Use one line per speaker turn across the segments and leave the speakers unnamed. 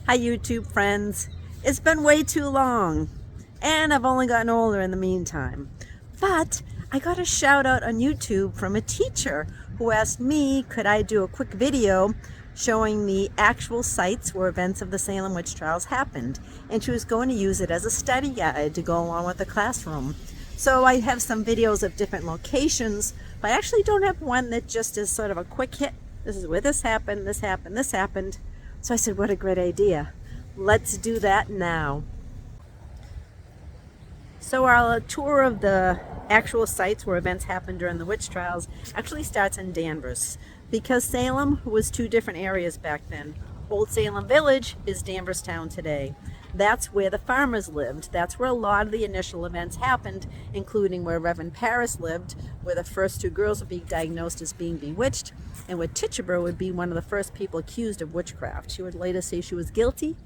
Hi YouTube friends. It's been way too long and I've only gotten older in the meantime. But I got a shout out on YouTube from a teacher who asked me could I do a quick video showing the actual sites where events of the Salem Witch Trials happened, and she was going to use it as a study guide to go along with the classroom. So I have some videos of different locations, but I actually don't have one that just is sort of a quick hit. This is where this happened, this happened, this happened. So I said, what a great idea. Let's do that now. So our tour of the actual sites where events happened during the witch trials actually starts in Danvers, because Salem was two different areas back then. Olde Salem Village is Danvers Town today. That's where the farmers lived. That's where a lot of the initial events happened, including where Reverend Paris lived, where the first two girls would be diagnosed as being bewitched, and where Tituba would be one of the first people accused of witchcraft. She would later say she was guilty,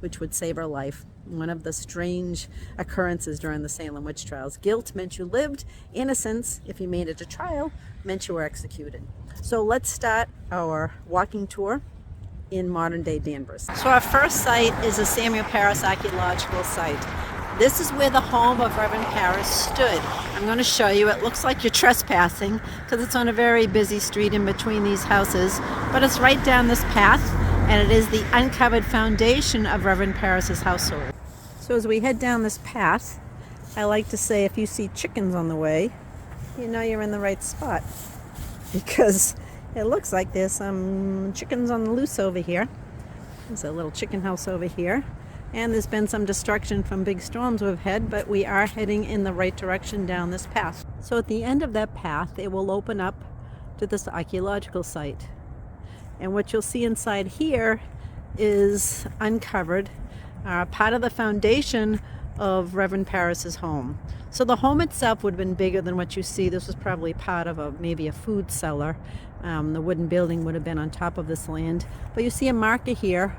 which would save her life. One of the strange occurrences during the Salem Witch Trials. Guilt meant you lived. Innocence, if you made it to trial, meant you were executed. So let's start our walking tour in modern day Danvers. So our first site is a Samuel Paris archaeological site. This is where the home of Reverend Paris stood. I'm going to show you. It looks like you're trespassing because it's on a very busy street in between these houses, but it's right down this path, and it is the uncovered foundation of Reverend Paris's household. So as we head down this path, I like to say if you see chickens on the way, you know you're in the right spot, because it looks like there's some chickens on the loose over here. There's a little chicken house over here, and there's been some destruction from big storms we've had, but we are heading in the right direction down this path. So at the end of that path, it will open up to this archaeological site. And what you'll see inside here is uncovered part of the foundation of Reverend Paris's home. So the home itself would have been bigger than what you see. This was probably part of maybe a food cellar. The wooden building would have been on top of this land. But you see a marker here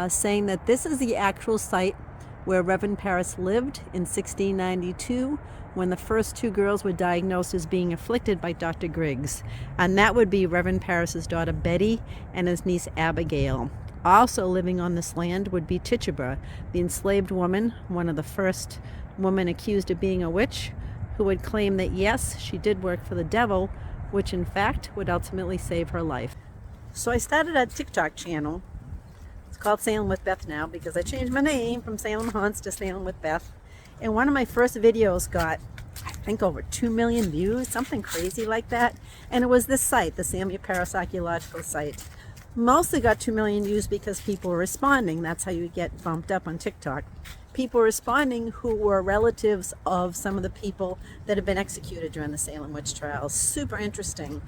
saying that this is the actual site where Reverend Paris lived in 1692, when the first two girls were diagnosed as being afflicted by Dr. Griggs. And that would be Reverend Paris's daughter Betty and his niece Abigail. Also living on this land would be Tituba, the enslaved woman, one of the first women accused of being a witch, who would claim that yes, she did work for the devil, which in fact would ultimately save her life. So I started a TikTok channel. It's called Salem with Beth now, because I changed my name from Salem Haunts to Salem with Beth. And one of my first videos got, I think, over 2 million views, something crazy like that. And it was this site, the Samuel Paris archaeological site. Mostly got 2 million views because people were responding. That's how you get bumped up on TikTok. People responding who were relatives of some of the people that have been executed during the Salem Witch Trials. Super interesting.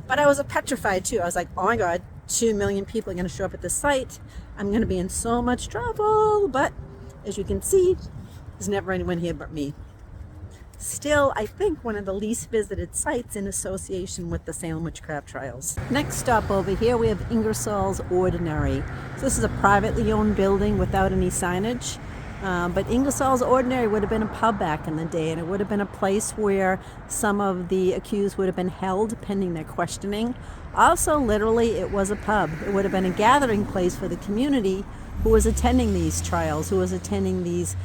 But I was petrified too. I was like, oh my God, 2 million people are going to show up at this site. I'm going to be in so much trouble. But as you can see, there's never anyone here but me. Still, I think one of the least visited sites in association with the Salem Witchcraft Trials. Next stop over here, we have Ingersoll's Ordinary. So this is a privately owned building without any signage. But Ingersoll's Ordinary would have been a pub back in the day, and it would have been a place where some of the accused would have been held pending their questioning. Also, literally, it was a pub. It would have been a gathering place for the community who was attending these trials, who was attending these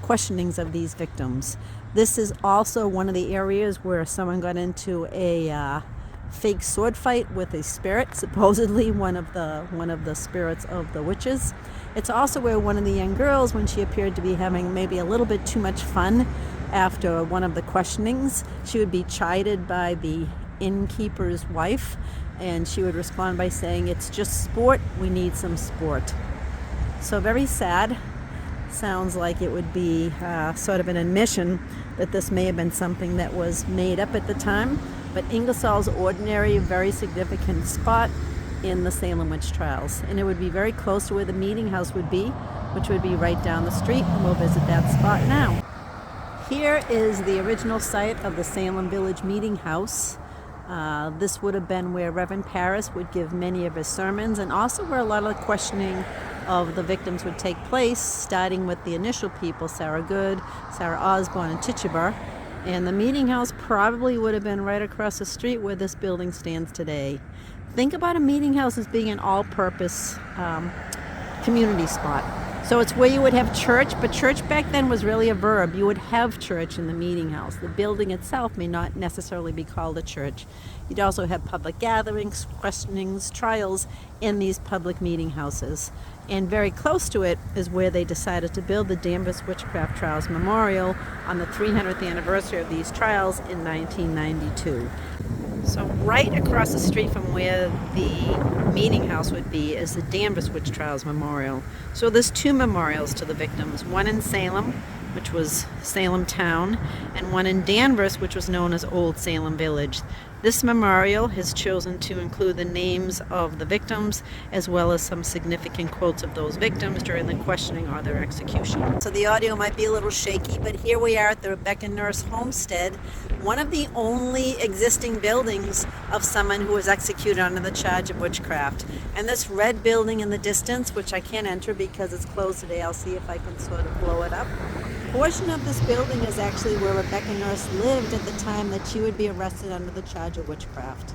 questionings of these victims. This is also one of the areas where someone got into a fake sword fight with a spirit, supposedly one of the spirits of the witches. It's also where one of the young girls, when she appeared to be having maybe a little bit too much fun after one of the questionings, she would be chided by the innkeeper's wife, and she would respond by saying, "It's just sport, we need some sport." So very sad. Sounds like it would be sort of an admission that this may have been something that was made up at the time. But Ingersoll's Ordinary, a very significant spot in the Salem Witch Trials. And it would be very close to where the meeting house would be, which would be right down the street, and we'll visit that spot now. Here is the original site of the Salem Village meeting house. This would have been where Reverend Paris would give many of his sermons, and also where a lot of the questioning of the victims would take place, starting with the initial people, Sarah Good, Sarah Osborne, and Tituba. And the meeting house probably would have been right across the street where this building stands today. Think about a meeting house as being an all-purpose community spot. So it's where you would have church, but church back then was really a verb. You would have church in the meeting house. The building itself may not necessarily be called a church. You'd also have public gatherings, questionings, trials in these public meeting houses. And very close to it is where they decided to build the Danvers Witchcraft Trials Memorial on the 300th anniversary of these trials in 1992. So right across the street from where the meeting house would be is the Danvers Witch Trials Memorial. So there's two memorials to the victims, one in Salem, which was Salem Town, and one in Danvers, which was known as Olde Salem Village. This memorial has chosen to include the names of the victims as well as some significant quotes of those victims during the questioning or their execution. So the audio might be a little shaky, but here we are at the Rebecca Nurse Homestead, one of the only existing buildings of someone who was executed under the charge of witchcraft. And this red building in the distance, which I can't enter because it's closed today, I'll see if I can sort of blow it up. A portion of this building is actually where Rebecca Nurse lived at the time that she would be arrested under the charge of witchcraft.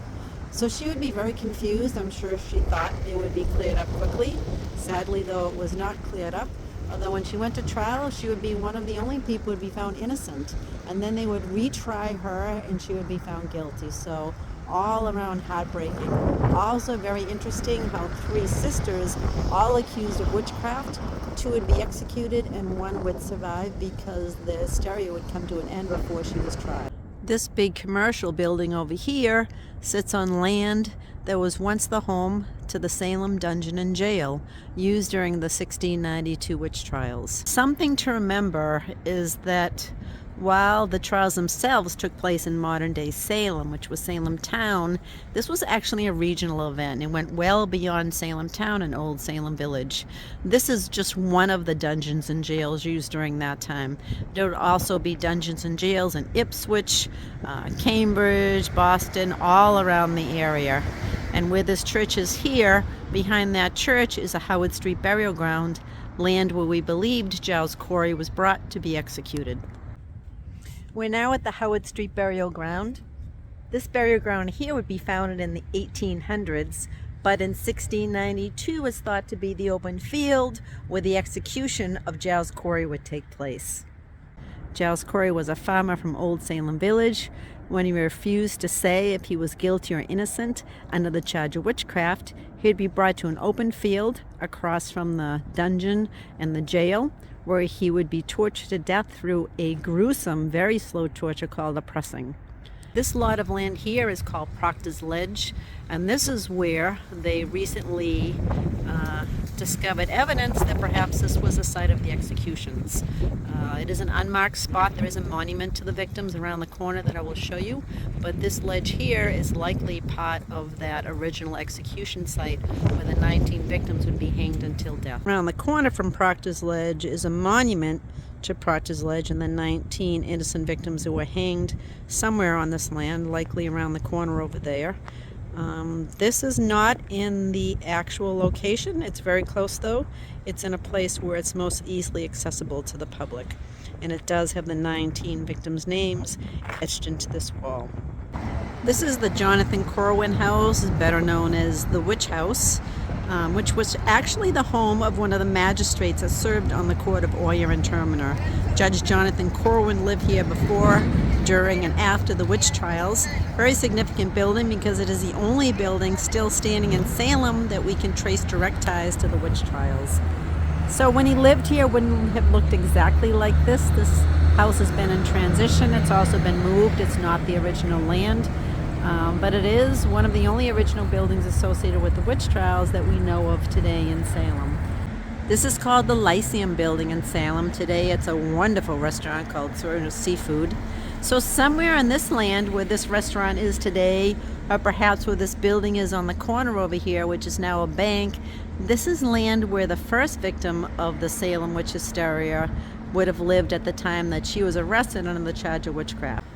So she would be very confused. I'm sure she thought it would be cleared up quickly. Sadly, though, it was not cleared up. Although when she went to trial, she would be one of the only people who would be found innocent. And then they would retry her and she would be found guilty. So all around heartbreaking. Also very interesting how three sisters, all accused of witchcraft, two would be executed and one would survive because the hysteria would come to an end before she was tried. This big commercial building over here sits on land that was once the home to the Salem Dungeon and Jail, used during the 1692 witch trials. Something to remember is that while the trials themselves took place in modern-day Salem, which was Salem Town, this was actually a regional event. It went well beyond Salem Town and Olde Salem Village. This is just one of the dungeons and jails used during that time. There would also be dungeons and jails in Ipswich, Cambridge, Boston, all around the area. And where this church is here, behind that church is a Howard Street burial ground, land where we believed Giles Corey was brought to be executed. We're now at the Howard Street burial ground. This burial ground here would be founded in the 1800s, but in 1692 is thought to be the open field where the execution of Giles Corey would take place. Giles Corey was a farmer from Olde Salem Village. When he refused to say if he was guilty or innocent under the charge of witchcraft, he'd be brought to an open field across from the dungeon and the jail, where he would be tortured to death through a gruesome, very slow torture called a pressing. This lot of land here is called Proctor's Ledge, and this is where they recently discovered evidence that perhaps this was the site of the executions. It is an unmarked spot. There is a monument to the victims around the corner that I will show you, but this ledge here is likely part of that original execution site where the 19 victims would be hanged until death. Around the corner from Proctor's Ledge is a monument to Proctor's Ledge and the 19 innocent victims who were hanged somewhere on this land, likely around the corner over there. This is not in the actual location. It's very close though. It's in a place where it's most easily accessible to the public. And it does have the 19 victims' names etched into this wall. This is the Jonathan Corwin House, better known as the Witch House, which was actually the home of one of the magistrates that served on the court of Oyer and Terminer. Judge Jonathan Corwin lived here before, during, and after the witch trials. Very significant building because it is the only building still standing in Salem that we can trace direct ties to the witch trials. So when he lived here, it wouldn't have looked exactly like this. This house has been in transition. It's also been moved. It's not the original land. But it is one of the only original buildings associated with the witch trials that we know of today in Salem. This is called the Lyceum Building in Salem. Today it's a wonderful restaurant called Sorno Seafood. So somewhere on this land where this restaurant is today, or perhaps where this building is on the corner over here, which is now a bank, this is land where the first victim of the Salem witch hysteria would have lived at the time that she was arrested under the charge of witchcraft.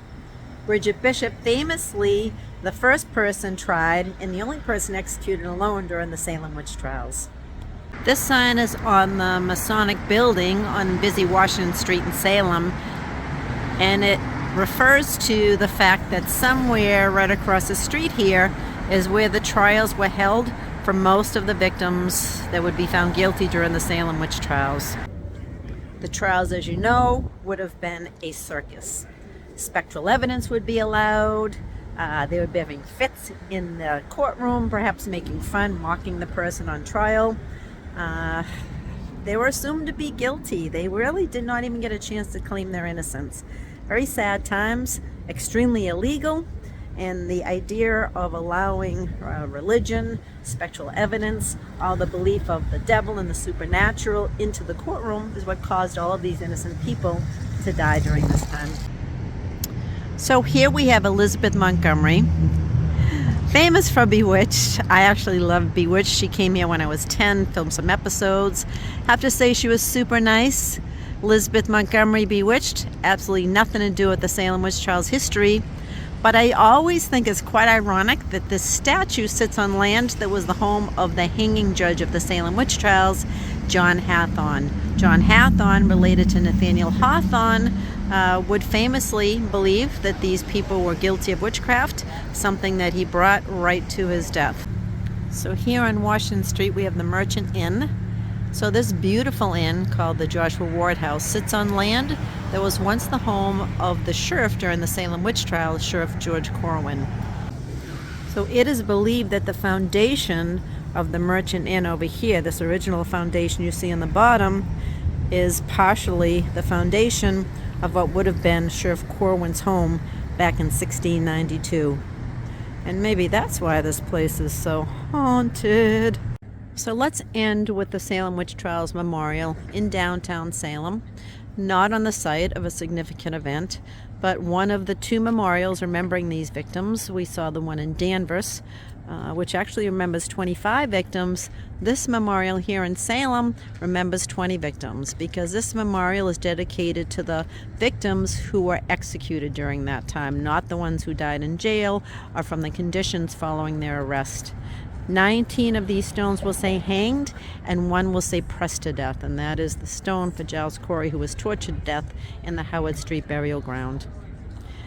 Bridget Bishop, famously the first person tried and the only person executed alone during the Salem witch trials. This sign is on the Masonic building on busy Washington Street in Salem, and it refers to the fact that somewhere right across the street here is where the trials were held for most of the victims that would be found guilty during the Salem Witch Trials. The trials, as you know, would have been a circus. Spectral evidence would be allowed. They would be having fits in the courtroom, perhaps making fun, mocking the person on trial. They were assumed to be guilty. They really did not even get a chance to claim their innocence. Very sad times, extremely illegal, and the idea of allowing religion, spectral evidence, all the belief of the devil and the supernatural into the courtroom is what caused all of these innocent people to die during this time. So here we have Elizabeth Montgomery, famous for Bewitched. I actually love Bewitched. She came here when I was 10, filmed some episodes. Have to say she was super nice. Elizabeth Montgomery, Bewitched, absolutely nothing to do with the Salem Witch Trials history. But I always think it's quite ironic that this statue sits on land that was the home of the hanging judge of the Salem Witch Trials, John Hawthorne. John Hawthorne, related to Nathaniel Hawthorne, would famously believe that these people were guilty of witchcraft, something that he brought right to his death. So here on Washington Street we have the Merchant Inn. So this beautiful inn called the Joshua Ward House sits on land that was once the home of the sheriff during the Salem Witch Trials, Sheriff George Corwin. So it is believed that the foundation of the Merchant Inn over here, this original foundation you see on the bottom, is partially the foundation of what would have been Sheriff Corwin's home back in 1692. And maybe that's why this place is so haunted. So let's end with the Salem Witch Trials Memorial in downtown Salem, not on the site of a significant event, but one of the two memorials remembering these victims. We saw the one in Danvers, which actually remembers 25 victims. This memorial here in Salem remembers 20 victims because this memorial is dedicated to the victims who were executed during that time, not the ones who died in jail or from the conditions following their arrest. 19 of these stones will say hanged, and one will say pressed to death, and that is the stone for Giles Corey, who was tortured to death in the Howard Street burial ground.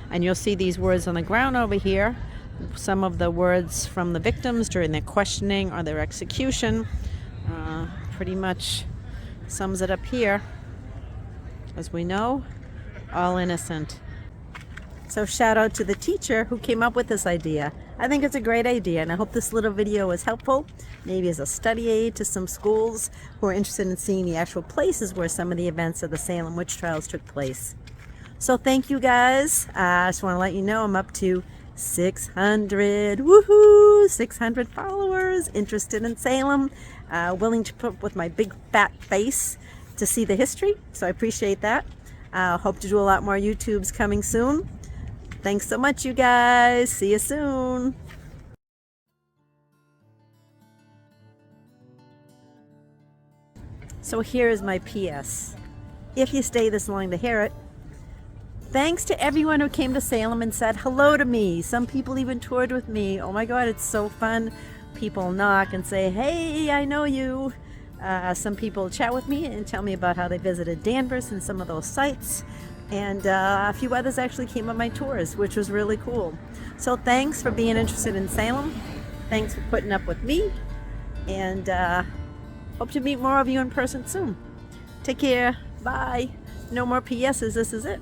And you'll see these words on the ground over here, some of the words from the victims during their questioning or their execution. Pretty much sums it up here. As we know, all innocent. So shout out to the teacher who came up with this idea. I think it's a great idea, and I hope this little video was helpful, maybe as a study aid to some schools who are interested in seeing the actual places where some of the events of the Salem Witch Trials took place. So thank you guys. I just want to let you know I'm up to 600, woohoo, 600 followers interested in Salem, willing to put up with my big fat face to see the history. So I appreciate that. Hope to do a lot more YouTubes coming soon. Thanks so much, you guys. See you soon. So here is my PS. If you stay this long to hear it, thanks to everyone who came to Salem and said hello to me. Some people even toured with me. Oh my God, it's so fun. People knock and say, hey, I know you. Some people chat with me and tell me about how they visited Danvers and some of those sites. And a few others actually came on my tours, which was really cool. So thanks for being interested in Salem. Thanks for putting up with me. And hope to meet more of you in person soon. Take care. Bye. No more PSs. This is it.